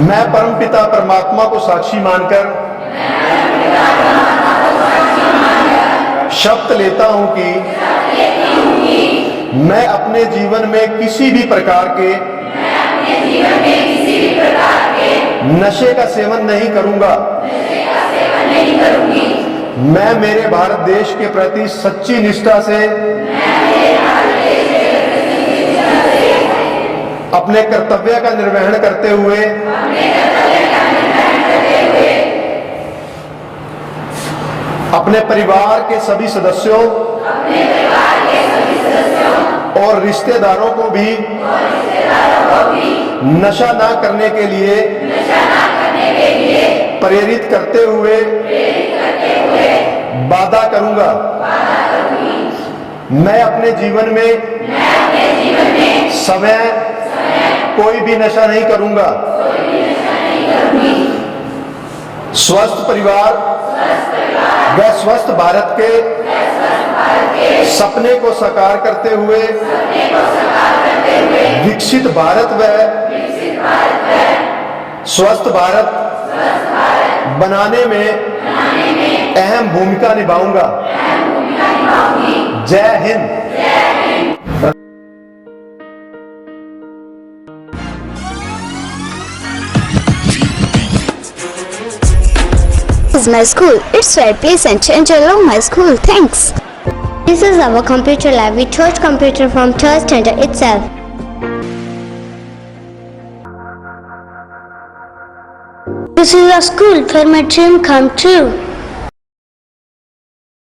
मैं परमपिता परमात्मा को साक्षी मानकर शपथ लेता हूं कि मैं अपने जीवन में किसी भी प्रकार के नशे का सेवन नहीं करूंगा। मैं मेरे भारत देश के प्रति सच्ची निष्ठा से अपने कर्तव्य का निर्वहन करते हुए अपने परिवार के सभी सदस्यों और रिश्तेदारों को भी नशा ना करने के लिए प्रेरित करते हुए वादा करूंगा। मैं अपने जीवन में समय कोई भी नशा नहीं करूंगा। स्वस्थ परिवार व स्वस्थ भारत के सपने को साकार करते हुए विकसित भारत व स्वस्थ भारत बनाने में अहम भूमिका निभाऊंगा। जय Hind. This is my school. It's fair, pleasant, and I love my school. Thanks. This is our computer lab. We chose computer from church center itself. This is a school where my dream come true.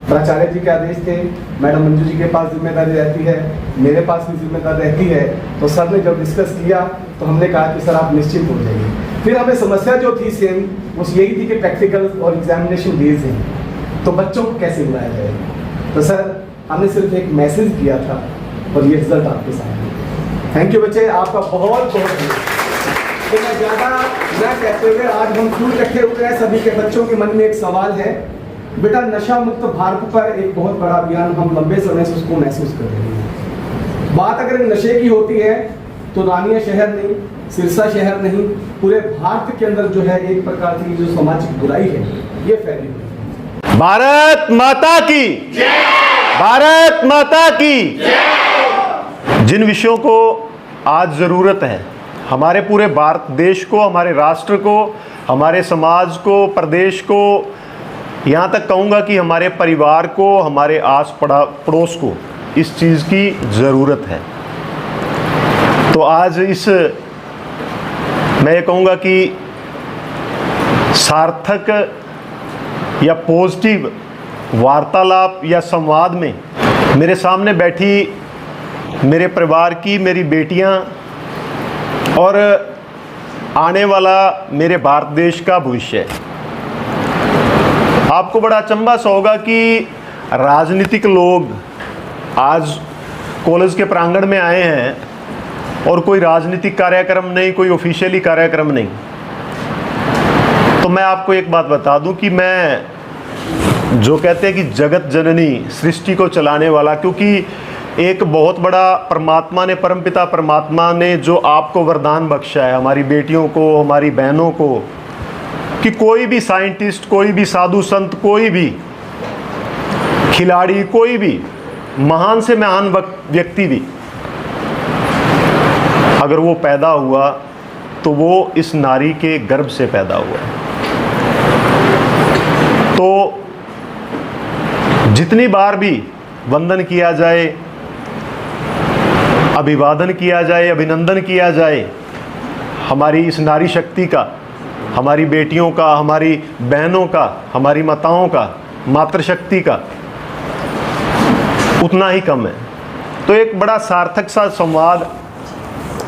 प्राचार्य जी के आदेश थे, madam Manju ji के पास जिम्मेदारी रहती है, मेरे पास भी जिम्मेदारी रहती है। तो सर ने जब डिस्कस किया तो हमने कहा कि सर आप निश्चिंत हो जाइए। फिर हमें समस्या जो थी सेम वो यही थी कि प्रैक्टिकल और एग्जामिनेशन डेज हैं, तो बच्चों को कैसे बुलाया जाए। तो सर हमने सिर्फ एक मैसेज किया था और ये रिजल्ट आपके सामने। थैंक यू बच्चे, आपका बहुत बहुत तो मैं ज़्यादा न कहते हुए आज हम स्कूल इकट्ठे हुए हैं, सभी के बच्चों के मन में एक सवाल है। बेटा नशा मुक्त भारत पर एक बहुत बड़ा अभियान हम लंबे समय से उसको महसूस कर रहे हैं। बात अगर नशे की होती है तो रानिया शहर नहीं, सिरसा शहर नहीं, पूरे भारत के अंदर जो है एक प्रकार की जो सामाजिक बुराई है ये फैली हुई है। भारत माता की जय। भारत माता की जय। जिन विषयों को आज जरूरत है हमारे पूरे भारत देश को, हमारे राष्ट्र को, हमारे समाज को, प्रदेश को, यहाँ तक कहूँगा कि हमारे परिवार को, हमारे आस पड़ोस को इस चीज़ की ज़रूरत है। तो आज इस मैं ये कहूँगा कि सार्थक या पॉजिटिव वार्तालाप या संवाद में मेरे सामने बैठी मेरे परिवार की मेरी बेटियाँ और आने वाला मेरे भारत देश का भविष्य। आपको बड़ा अचंभा सा होगा कि राजनीतिक लोग आज कॉलेज के प्रांगण में आए हैं और कोई राजनीतिक कार्यक्रम नहीं, कोई ऑफिशियली कार्यक्रम नहीं। तो मैं आपको एक बात बता दूं कि मैं जो कहते हैं कि जगत जननी सृष्टि को चलाने वाला, क्योंकि एक बहुत बड़ा परमात्मा ने, परमपिता परमात्मा ने जो आपको वरदान बख्शा है, हमारी बेटियों को, हमारी बहनों को, कि कोई भी साइंटिस्ट, कोई भी साधु संत, कोई भी खिलाड़ी, कोई भी महान से महान व्यक्ति भी अगर वो पैदा हुआ तो वो इस नारी के गर्भ से पैदा हुआ है। तो जितनी बार भी वंदन किया जाए, अभिवादन किया जाए, अभिनंदन किया जाए हमारी इस नारी शक्ति का, हमारी बेटियों का, हमारी बहनों का, हमारी माताओं का, मातृशक्ति का, उतना ही कम है। तो एक बड़ा सार्थक सा संवाद।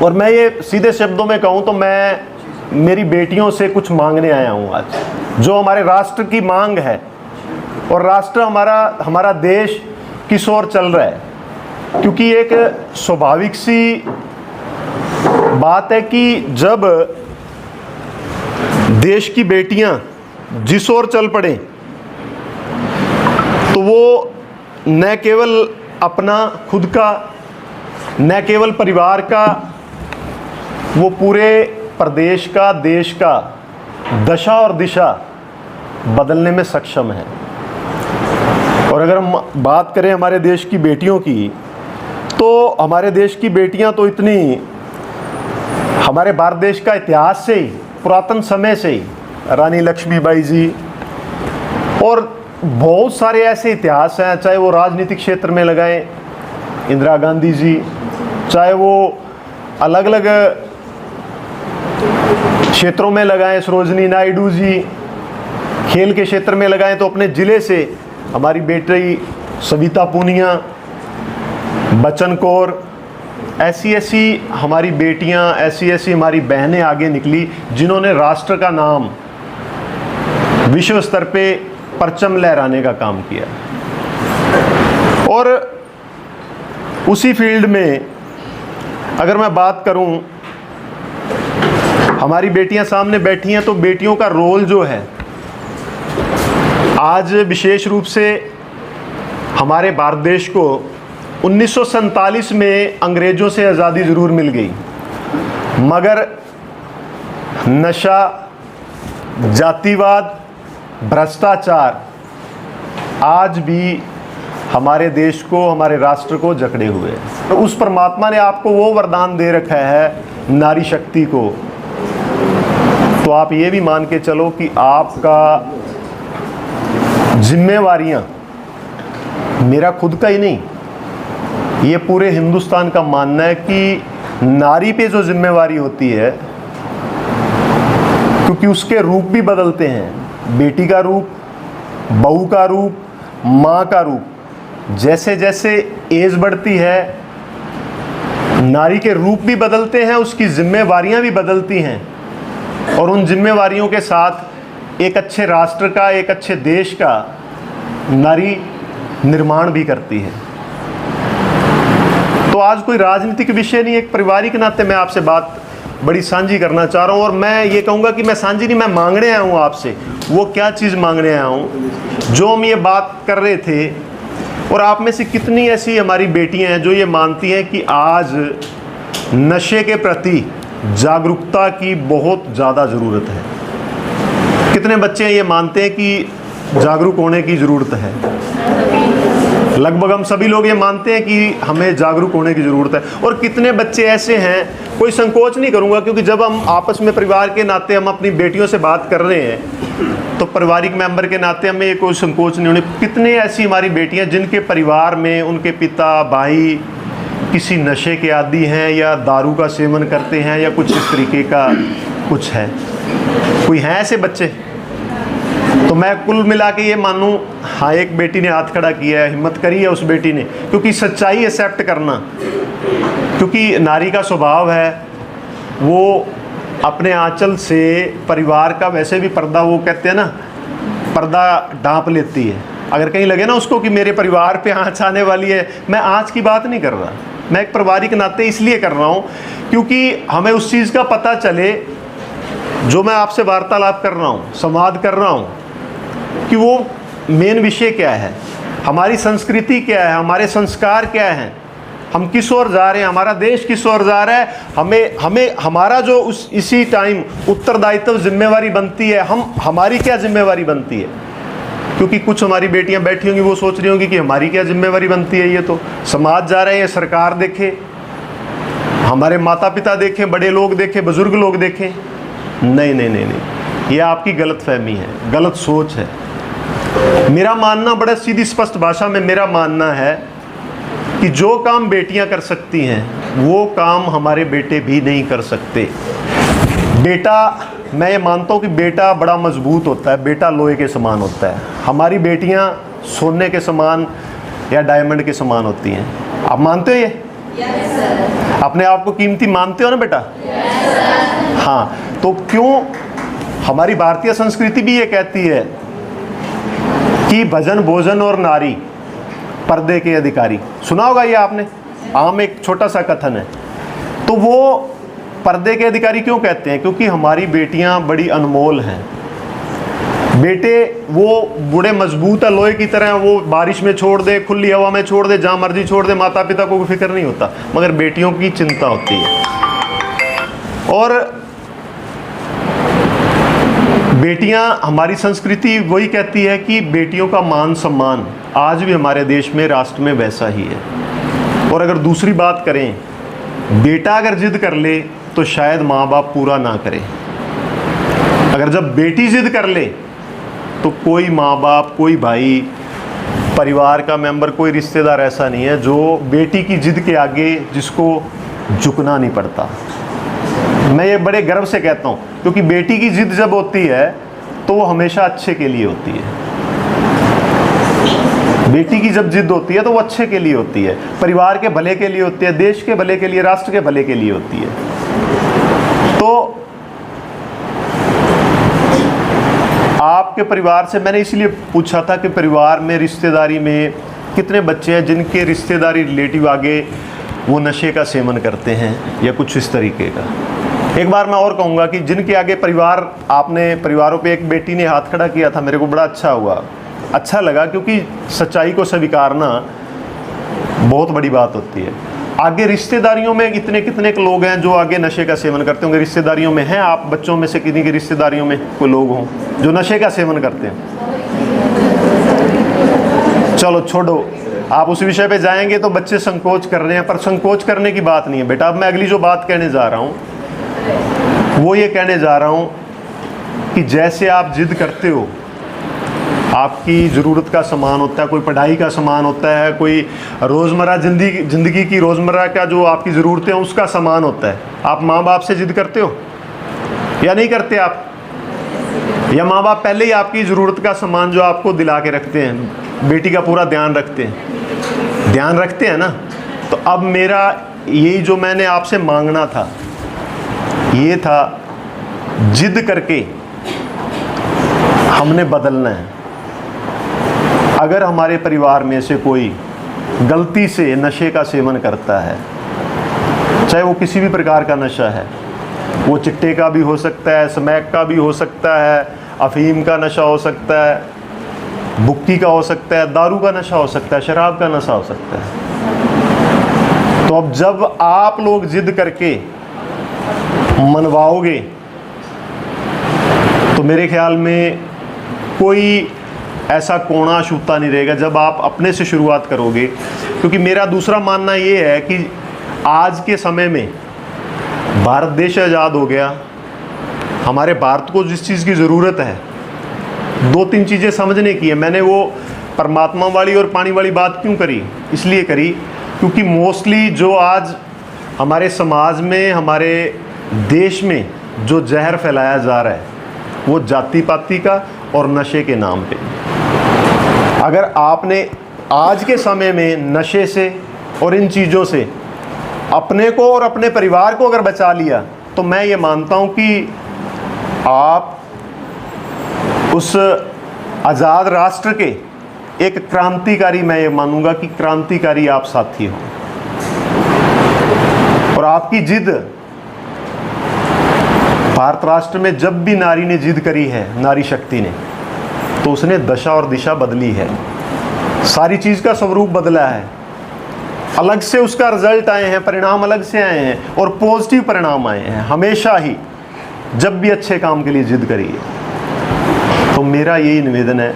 और मैं ये सीधे शब्दों में कहूँ तो मैं मेरी बेटियों से कुछ मांगने आया हूँ आज, जो हमारे राष्ट्र की मांग है। और राष्ट्र हमारा देश किस ओर चल रहा है, क्योंकि एक स्वाभाविक सी बात है कि जब देश की बेटियां जिस ओर चल पड़े तो वो न केवल अपना खुद का, न केवल परिवार का, वो पूरे प्रदेश का, देश का दशा और दिशा बदलने में सक्षम है। और अगर हम बात करें हमारे देश की बेटियों की, तो हमारे देश की बेटियां तो इतनी, हमारे भारत देश का इतिहास से ही, पुरातन समय से ही, रानी लक्ष्मीबाई जी और बहुत सारे ऐसे इतिहास हैं, चाहे वो राजनीतिक क्षेत्र में लगाएं इंदिरा गांधी जी, चाहे वो अलग अलग क्षेत्रों में लगाएं सरोजनी नायडू जी, खेल के क्षेत्र में लगाएं तो अपने ज़िले से हमारी बेटी सविता पूनिया, बच्चन कौर, ऐसी ऐसी हमारी बेटियां, ऐसी ऐसी हमारी बहनें आगे निकली जिन्होंने राष्ट्र का नाम विश्व स्तर पे परचम लहराने का काम किया। और उसी फील्ड में अगर मैं बात करूं, हमारी बेटियां सामने बैठी हैं, तो बेटियों का रोल जो है आज विशेष रूप से हमारे भारत देश को 1947 में अंग्रेज़ों से आज़ादी ज़रूर मिल गई, मगर नशा, जातिवाद, भ्रष्टाचार आज भी हमारे देश को, हमारे राष्ट्र को जकड़े हुए हैं। तो उस परमात्मा ने आपको वो वरदान दे रखा है नारी शक्ति को, तो आप ये भी मान के चलो कि आपका जिम्मेवारियां, मेरा खुद का ही नहीं, ये पूरे हिंदुस्तान का मानना है कि नारी पे जो जिम्मेवारी होती है, क्योंकि उसके रूप भी बदलते हैं, बेटी का रूप, बहू का रूप, माँ का रूप, जैसे जैसे एज बढ़ती है नारी के रूप भी बदलते हैं, उसकी जिम्मेवारियां भी बदलती हैं, और उन जिम्मेवारियों के साथ एक अच्छे राष्ट्र का, एक अच्छे देश का नारी निर्माण भी करती है। तो आज कोई राजनीतिक विषय नहीं, एक पारिवारिक नाते मैं आपसे बात बड़ी साझी करना चाह रहा हूँ। और मैं ये कहूँगा कि मैं साझी नहीं, मैं मांगने आया हूँ आपसे। वो क्या चीज़ मांगने आया हूँ, जो हम ये बात कर रहे थे, और आप में से कितनी ऐसी हमारी बेटियाँ हैं जो ये मानती हैं कि आज नशे के प्रति जागरूकता की बहुत ज़्यादा ज़रूरत है। कितने बच्चे ये मानते हैं कि जागरूक होने की ज़रूरत है? लगभग हम सभी लोग ये मानते हैं कि हमें जागरूक होने की ज़रूरत है। और कितने बच्चे ऐसे हैं, कोई संकोच नहीं करूँगा, क्योंकि जब हम आपस में परिवार के नाते हम अपनी बेटियों से बात कर रहे हैं, तो पारिवारिक मेंबर के नाते हमें ये कोई संकोच नहीं होने। कितने ऐसी हमारी बेटियां जिनके परिवार में उनके पिता, भाई किसी नशे के आदी हैं, या दारू का सेवन करते हैं, या कुछ इस तरीके का कुछ है। कोई हैं ऐसे बच्चे? तो मैं कुल मिला के ये मानूं, हाँ, एक बेटी ने हाथ खड़ा किया है, हिम्मत करी है उस बेटी ने, क्योंकि सच्चाई एक्सेप्ट करना, क्योंकि नारी का स्वभाव है वो अपने आंचल से परिवार का वैसे भी पर्दा, वो कहते हैं ना, पर्दा ढांप लेती है। अगर कहीं लगे ना उसको कि मेरे परिवार पे आँच आने वाली है, मैं आँच की बात नहीं कर रहा, मैं एक पारिवारिक नाते इसलिए कर रहा हूँ क्योंकि हमें उस चीज़ का पता चले जो मैं आपसे वार्तालाप कर रहा हूँ, संवाद कर रहा हूँ, कि वो मेन विषय क्या है, हमारी संस्कृति क्या है, हमारे संस्कार क्या हैं, हम किस ओर जा रहे हैं, हमारा देश किस ओर जा रहा है। हमें हमारा जो इसी टाइम उत्तरदायित्व जिम्मेवारी बनती है, हमारी क्या जिम्मेवारी बनती है। क्योंकि कुछ हमारी बेटियां बैठी होंगी, वो सोच रही होंगी कि हमारी क्या जिम्मेवारी बनती है। ये तो समाज जा रहे हैं, सरकार देखे, हमारे माता पिता देखें, बड़े लोग देखें, बुजुर्ग लोग देखें। नहीं नहीं नहीं नहीं, ये आपकी गलतफहमी है, गलत सोच है। मेरा मानना, बड़ा सीधी स्पष्ट भाषा में मेरा मानना है कि जो काम बेटियां कर सकती हैं वो काम हमारे बेटे भी नहीं कर सकते। बेटा, मैं ये मानता हूँ कि बेटा बड़ा मजबूत होता है, बेटा लोहे के समान होता है। हमारी बेटियां सोने के समान या डायमंड के समान होती हैं। आप मानते हो ये? yes, अपने आप को कीमती मानते हो ना बेटा? yes, हाँ, तो क्यों हमारी भारतीय संस्कृति भी ये कहती है कि भजन भोजन और नारी पर्दे के अधिकारी। सुना होगा ये आपने, आम एक छोटा सा कथन है। तो वो पर्दे के अधिकारी क्यों कहते हैं? क्योंकि हमारी बेटियां बड़ी अनमोल हैं। बेटे वो बड़े मजबूत है, लोहे की तरह, वो बारिश में छोड़ दे, खुली हवा में छोड़ दे, जहाँ मर्जी छोड़ दे, माता पिता को फिक्र नहीं होता। मगर बेटियों की चिंता होती है। और बेटियां, हमारी संस्कृति वही कहती है कि बेटियों का मान सम्मान आज भी हमारे देश में, राष्ट्र में वैसा ही है। और अगर दूसरी बात करें, बेटा अगर जिद कर ले तो शायद माँ बाप पूरा ना करें। अगर जब बेटी जिद कर ले तो कोई माँ बाप, कोई भाई, परिवार का मेंबर, कोई रिश्तेदार ऐसा नहीं है जो बेटी की जिद के आगे जिसको झुकना नहीं पड़ता। मैं ये बड़े गर्व से कहता हूँ, क्योंकि बेटी की जिद जब होती है तो वो हमेशा अच्छे के लिए होती है। बेटी की जब जिद होती है तो वो अच्छे के लिए होती है, परिवार के भले के लिए होती है, देश के भले के लिए, राष्ट्र के भले के लिए होती है। तो आपके परिवार से मैंने इसलिए पूछा था कि परिवार में, रिश्तेदारी में कितने बच्चे हैं जिनके रिश्तेदारी, रिलेटिव आगे वो नशे का सेवन करते हैं या कुछ इस तरीके का। एक बार मैं और कहूँगा कि जिनके आगे परिवार, आपने परिवारों पे एक बेटी ने हाथ खड़ा किया था, मेरे को बड़ा अच्छा हुआ, अच्छा लगा, क्योंकि सच्चाई को स्वीकारना बहुत बड़ी बात होती है। आगे रिश्तेदारियों में इतने कितने लोग हैं जो आगे नशे का सेवन करते होंगे। रिश्तेदारियों में हैं आप, बच्चों में से किन्हीं की रिश्तेदारियों में कोई लोग हों जो नशे का सेवन करते हैं। चलो छोड़ो, आप उस विषय पे जाएंगे तो बच्चे संकोच कर रहे हैं, पर संकोच करने की बात नहीं है बेटा। अब मैं अगली जो बात कहने जा रहा हूँ वो ये कहने जा रहा हूँ कि जैसे आप जिद करते हो, आपकी ज़रूरत का सामान होता है, कोई पढ़ाई का सामान होता है, कोई रोज़मर्रा ज़िंदगी की रोज़मर्रा का जो आपकी ज़रूरतें हैं उसका सामान होता है। आप माँ बाप से जिद करते हो या नहीं करते आप? या माँ बाप पहले ही आपकी ज़रूरत का सामान जो आपको दिला के रखते हैं, बेटी का पूरा ध्यान रखते हैं, ध्यान रखते हैं ना? तो अब मेरा यही जो मैंने आपसे मांगना था ये था, जिद करके हमने बदलना है। अगर हमारे परिवार में से कोई गलती से नशे का सेवन करता है, चाहे वो किसी भी प्रकार का नशा है, वो चिट्टे का भी हो सकता है, स्मैक का भी हो सकता है, अफीम का नशा हो सकता है, बुक्की का हो सकता है, दारू का नशा हो सकता है, शराब का नशा हो सकता है। तो अब जब आप लोग जिद करके मनवाओगे तो मेरे ख्याल में कोई ऐसा कोना छूता नहीं रहेगा जब आप अपने से शुरुआत करोगे। क्योंकि मेरा दूसरा मानना ये है कि आज के समय में भारत देश आज़ाद हो गया, हमारे भारत को जिस चीज़ की ज़रूरत है, दो तीन चीज़ें समझने की है। मैंने वो परमात्मा वाली और पानी वाली बात क्यों करी? इसलिए करी क्योंकि मोस्टली जो आज हमारे समाज में, हमारे देश में जो जहर फैलाया जा रहा है वो जाति पाति का और नशे के नाम पे। अगर आपने आज के समय में नशे से और इन चीज़ों से अपने को और अपने परिवार को अगर बचा लिया तो मैं ये मानता हूँ कि आप उस आज़ाद राष्ट्र के एक क्रांतिकारी, मैं ये मानूंगा कि क्रांतिकारी आप साथी हो। और आपकी जिद, भारत राष्ट्र में जब भी नारी ने जिद करी है, नारी शक्ति ने, तो उसने दशा और दिशा बदली है, सारी चीज़ का स्वरूप बदला है, अलग से उसका रिजल्ट आए हैं, परिणाम अलग से आए हैं और पॉजिटिव परिणाम आए हैं हमेशा ही, जब भी अच्छे काम के लिए जिद करी है। तो मेरा यही निवेदन है,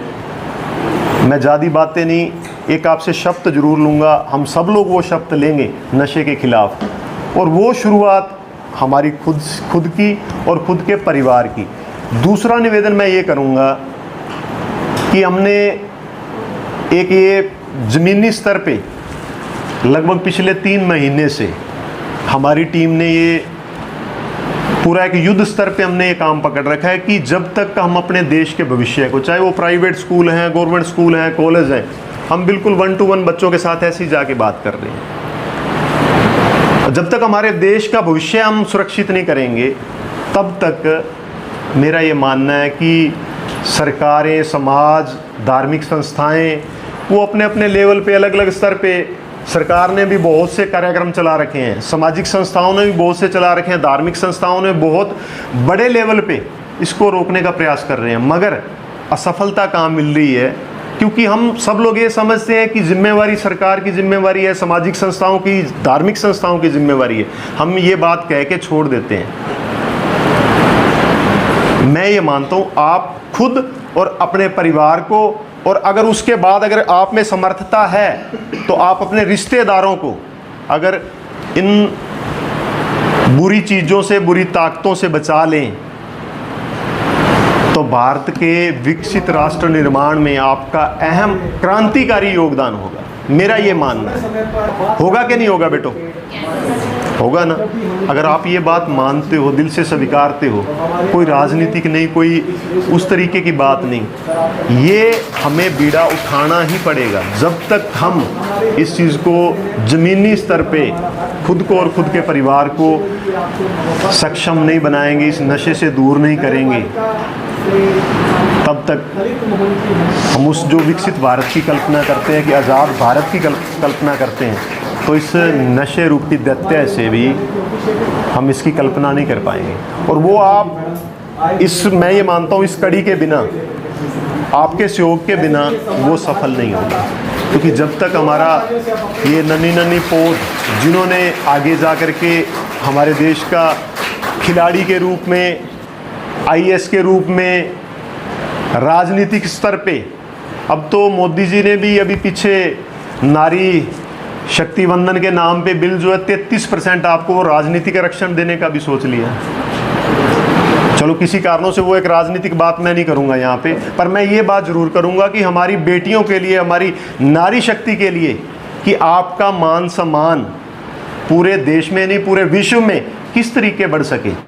मैं ज़्यादा बातें नहीं, एक आपसे शब्द जरूर लूँगा, हम सब लोग वो शब्द लेंगे नशे के खिलाफ, और वो शुरुआत हमारी खुद की और खुद के परिवार की। दूसरा निवेदन मैं ये करूँगा कि हमने एक ये ज़मीनी स्तर पे लगभग पिछले 3 महीने से हमारी टीम ने ये पूरा एक युद्ध स्तर पे हमने ये काम पकड़ रखा है कि जब तक हम अपने देश के भविष्य को, चाहे वो प्राइवेट स्कूल हैं, गवर्नमेंट स्कूल हैं, कॉलेज हैं, हम बिल्कुल 1-to-1 बच्चों के साथ ऐसे ही जाके बात कर रहे हैं। जब तक हमारे देश का भविष्य हम सुरक्षित नहीं करेंगे तब तक मेरा ये मानना है कि सरकारें, समाज, धार्मिक संस्थाएं, वो अपने अपने लेवल पे, अलग अलग स्तर पे, सरकार ने भी बहुत से कार्यक्रम चला रखे हैं, सामाजिक संस्थाओं ने भी बहुत से चला रखे हैं, धार्मिक संस्थाओं ने बहुत बड़े लेवल पे इसको रोकने का प्रयास कर रहे हैं, मगर असफलता कहाँ मिल रही है? क्योंकि हम सब लोग ये समझते हैं कि जिम्मेवारी सरकार की जिम्मेवारी है, सामाजिक संस्थाओं की, धार्मिक संस्थाओं की जिम्मेवारी है, हम ये बात कह के छोड़ देते हैं। मैं ये मानता हूँ आप खुद और अपने परिवार को, और अगर उसके बाद अगर आप में समर्थता है तो आप अपने रिश्तेदारों को अगर इन बुरी चीज़ों से, बुरी ताकतों से बचा लें तो भारत के विकसित राष्ट्र निर्माण में आपका अहम क्रांतिकारी योगदान होगा। मेरा ये मानना है। होगा कि नहीं होगा बेटो? होगा ना? अगर आप ये बात मानते हो, दिल से स्वीकारते हो, कोई राजनीतिक नहीं, कोई उस तरीके की बात नहीं, ये हमें बीड़ा उठाना ही पड़ेगा। जब तक हम इस चीज़ को ज़मीनी स्तर पे खुद को और खुद के परिवार को सक्षम नहीं बनाएंगे, इस नशे से दूर नहीं करेंगे, तब तक हम उस जो विकसित भारत की कल्पना करते हैं, कि आज़ाद भारत की कल्पना करते हैं, तो इस नशे रूपी दैत्य से भी हम इसकी कल्पना नहीं कर पाएंगे। और वो आप मैं ये मानता हूँ, इस कड़ी के बिना, आपके सहयोग के बिना वो सफल नहीं होगा। क्योंकि जब तक हमारा ये नन्ही नन्ही पौध जिन्होंने आगे जा कर के हमारे देश का खिलाड़ी के रूप में, आईएएस के रूप में, राजनीतिक स्तर पे, अब तो मोदी जी ने भी अभी पीछे नारी शक्ति वंदन के नाम पे बिल जो है 33% आपको वो राजनीतिक आरक्षण देने का भी सोच लिया। चलो किसी कारणों से वो एक राजनीतिक बात मैं नहीं करूंगा यहाँ पे, पर मैं ये बात जरूर करूंगा कि हमारी बेटियों के लिए, हमारी नारी शक्ति के लिए, कि आपका मान सम्मान पूरे देश में नहीं पूरे विश्व में किस तरीके बढ़ सके।